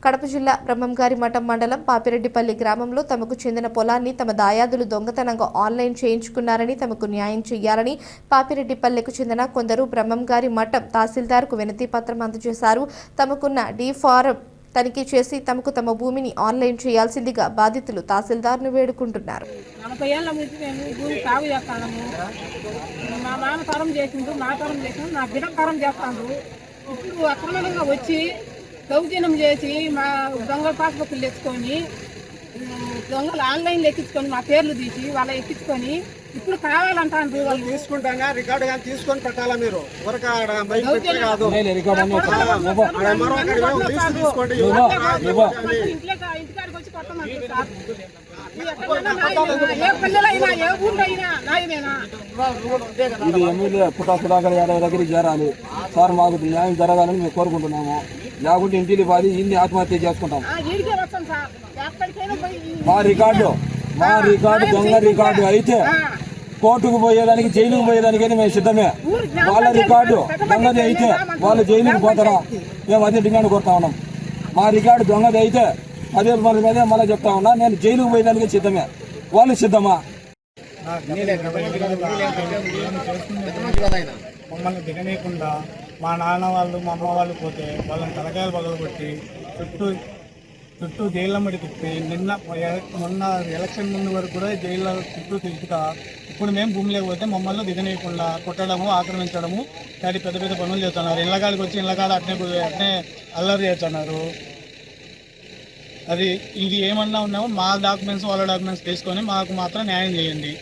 కడప జిల్లా బ్రహ్మంగారి మఠం మండలం పాపిరెడ్డిపల్లి గ్రామంలో తమకు చెందిన పొలాన్ని తమ దాయాదులు దొంగతనంగా ఆన్లైన్ చేయించుకున్నారని తమకు న్యాయం చేయాలని పాపిరెడ్డిపల్లికి చెందిన కొందరు బ్రహ్మంగారి మఠం తహసీల్దార్కు వినతి పత్రం అందజేశారు. తమకున్న డి ఫారం తనిఖీ చేసి తమకు తమ భూమిని ఆన్లైన్ చేయాల్సిందిగా బాధితులు తహసీల్దార్ను వేడుకుంటున్నారు. 40 ఏళ్ల నుంచి మేము భూమి సాగు చేస్తాము. మా నాన్న తరం చేసిండు, నా తరం చేసిండు, నా బిడ్డ తరం చేస్తాను. ఇప్పుడు అక్రమంగా వచ్చి దౌర్జన్యం చేసి మా దొంగల పాస్బుక్లు తెచ్చుకొని దొంగలు ఆన్లైన్లో ఎక్కించుకొని మా పేర్లు తీసి వాళ్ళ ఎక్కించుకొని ఇప్పుడు కావాలంటారు. వాళ్ళు తీసుకుంటాగా రికార్డు కానీ తీసుకొని పెట్టాలా మీరు ఇంటికాడికి వచ్చి కొట్టమంటారు. ఏ పిల్లలైనా ఏ ఊళ్ళైనా నాయనేనా ఇది ఎమ్మెల్యే పుట్టా సుధాకర్ యాదవ్ దగ్గరికి చేరాలి సార్. మాకు న్యాయం జరగాలని మేము కోరుకుంటున్నాము. లేకుంటే ఇంటికి పాది ఇన్ని ఆత్మహత్య చేసుకుంటాం. మా రికార్డు దొంగ రికార్డు అయితే కోర్టుకు పోయేదానికి జైలుకు పోయేదానికైనా మేము సిద్ధమే. వాళ్ళ రికార్డు దొంగది అయితే వాళ్ళు జైలుకు పోతారా? మేము అదే డిమాండ్ కొడతా ఉన్నాం. మా రికార్డు దొంగది అయితే అదే మీదే మళ్ళీ చెప్తా ఉన్నా, నేను జైలుకు పోయేదానికి సిద్ధమే. వాళ్ళు సిద్ధమా? మమ్మల్ని దిగనీయకుండా మా నాన్న వాళ్ళు మా అమ్మ వాళ్ళు పోతే వాళ్ళని తలకాయలు పగలగొట్టి చుట్టూ జైళ్ళమ్మడి తిప్పి మొన్న ఎలక్షన్ ముందు వరకు కూడా జైల్లో చుట్టూ తిప్పుతా. ఇప్పుడు మేము భూమి లేకపోతే మమ్మల్ని దిగనీయకుండా కొట్టడము, ఆక్రమించడము, కానీ పెద్ద పెద్ద పనులు చేస్తున్నారు. ఇళ్ళకాడికి వచ్చి ఇళ్ళకాడ అట్నే అల్లరి చేస్తున్నారు. ఇది ఏమన్నా ఉన్నామో మా డాక్యుమెంట్స్ వాళ్ళ డాక్యుమెంట్స్ తీసుకొని మాకు మాత్రం న్యాయం చేయండి.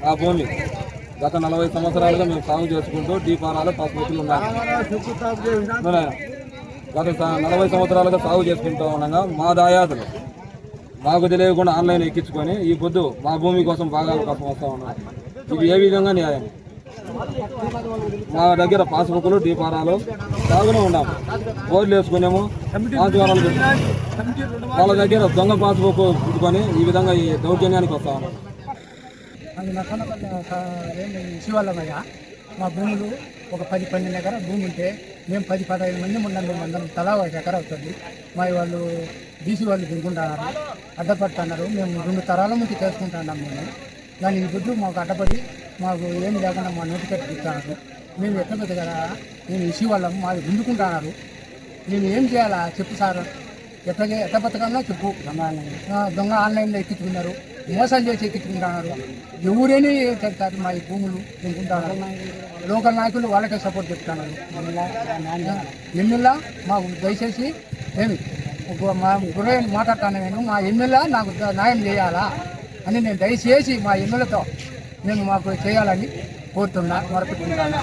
ఆ భూమి గత 40 సంవత్సరాలుగా మేము సాగు చేసుకుంటూ డీపానాలు పాస్బుక్లు ఉన్నాయి. గత 40 సంవత్సరాలుగా సాగు చేసుకుంటూ ఉండగా మా దాయాదులు మాకు తెలియకుండా ఆన్లైన్ ఎక్కించుకొని ఈ పొద్దు మా భూమి కోసం భాగాల కోసం వస్తూ ఉన్నాం. ఇది ఏ విధంగా న్యాయం? మా దగ్గర పాస్బుక్లు డీపారాలు సాగునే ఉన్నాము. బోర్డులు వేసుకునేము, ఆదివారాలు వాళ్ళ దగ్గర దొంగ పాస్బుక్ పుట్టుకొని ఈ విధంగా ఈ దౌర్జన్యానికి వస్తా ఉన్నాం. శివాలమయ్య మా భూములు ఒక 10-12 ఎకరాల భూమి ఉంటే మేము 10-15 మంది మందరం తలా 1 ఎకరా అవుతుంది. మా వాళ్ళు బీసీ వాళ్ళు దిగుంటున్నారు, అడ్డపడుతున్నారు. మేము 2 తరాల నుంచి చేసుకుంటున్నాం. దాని ఈ బుద్ధి మాకు అడ్డపడి మాకు ఏమి లేకుండా మా నోటికెట్ ఇస్తున్నారు. మేము ఎట్లా పెద్ద కదా, మేము ఇసి వాళ్ళము మాది గుంజుకుంటున్నారు. మేము ఏం చేయాలా చెప్పు సార్? ఎట్లా బతకాలో చెప్పు. దొంగ ఆన్లైన్లో ఎక్కించుకున్నారు, మోసం చేసి ఎక్కించుకుంటున్నారు. ఎవరైనా చెప్తారు మా ఈ భూములు తింటున్నారు. లోకల్ నాయకులు వాళ్ళకే సపోర్ట్ చెప్తున్నారు. ఎమ్మెల్యే మాకు దయచేసి ఏమి మా గుర్ర మాట్లాడతాను నేను, మా ఎమ్మెల్యే నాకు న్యాయం చేయాలా అని నేను దయచేసి మా ఎమ్మెల్యేతో నేను మాకు చేయాలని కోరుతున్నా, మొరపెట్టుకుంటాను.